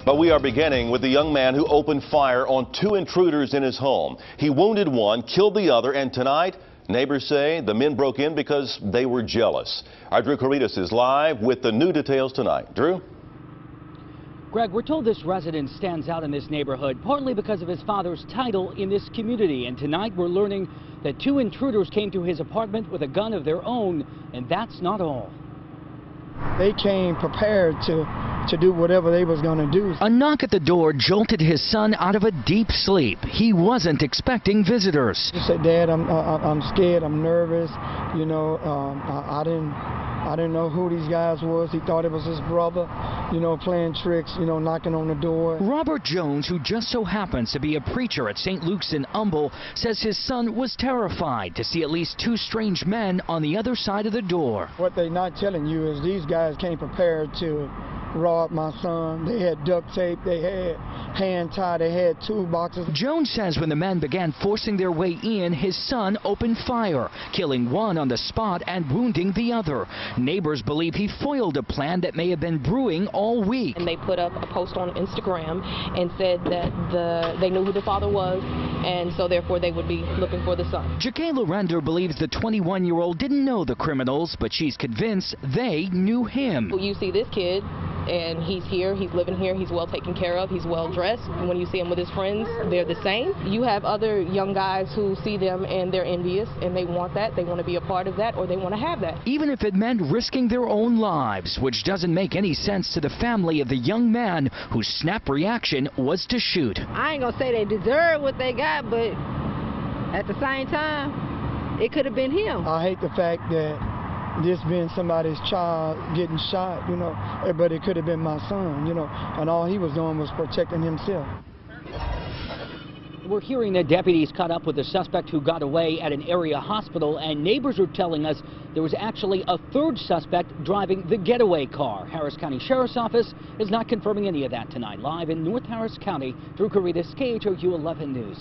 But we are beginning with the young man who opened fire on 2 intruders in his home. He wounded one, killed the other, and tonight, neighbors say the men broke in because they were jealous. Our Drew Caritas is live with the new details tonight. Drew? Greg, we're told this resident stands out in this neighborhood partly because of his father's title in this community. And tonight we're learning that 2 intruders came to his apartment with a gun of their own, and that's not all. They came prepared to do whatever they was going to do. A knock at the door jolted his son out of a deep sleep. He wasn't expecting visitors. He said, "Dad, I'm scared. I'm nervous. You know, I didn't know who these guys was. He thought it was his brother, you know, playing tricks, you know, knocking on the door." Robert Jones, who just so happens to be a preacher at St. Luke's in Humble, says his son was terrified to see at least 2 strange men on the other side of the door. What they're not telling you is these guys came prepared to rob my son. They had duct tape, they had hand tie, they had toolboxes. Jones says when the men began forcing their way in, his son opened fire, killing one on the spot and wounding the other. Neighbors believe he foiled a plan that may have been brewing all week. And they put up a post on Instagram and said that they knew who the father was, and so therefore they would be looking for the son. Jacayla Render believes the 21-year-old didn't know the criminals, but she's convinced they knew him. You see this kid, and he's here, he's living here, he's well taken care of, he's well dressed. When you see him with his friends, they're the same. You have other young guys who see them and they're envious and they want that, they want to be a part of that, or they want to have that. Even if it meant risking their own lives, which doesn't make any sense to the family of the young man whose snap reaction was to shoot. I ain't gonna say they deserve what they got, but at the same time, it could have been him. I hate the fact that this being somebody's child getting shot, you know, but it could have been my son, you know, and all he was doing was protecting himself. We're hearing that deputies caught up with a suspect who got away at an area hospital, and neighbors are telling us there was actually a 3rd suspect driving the getaway car. Harris County Sheriff's Office is not confirming any of that tonight. Live in North Harris County, Drew Caritas, KHOU 11 News.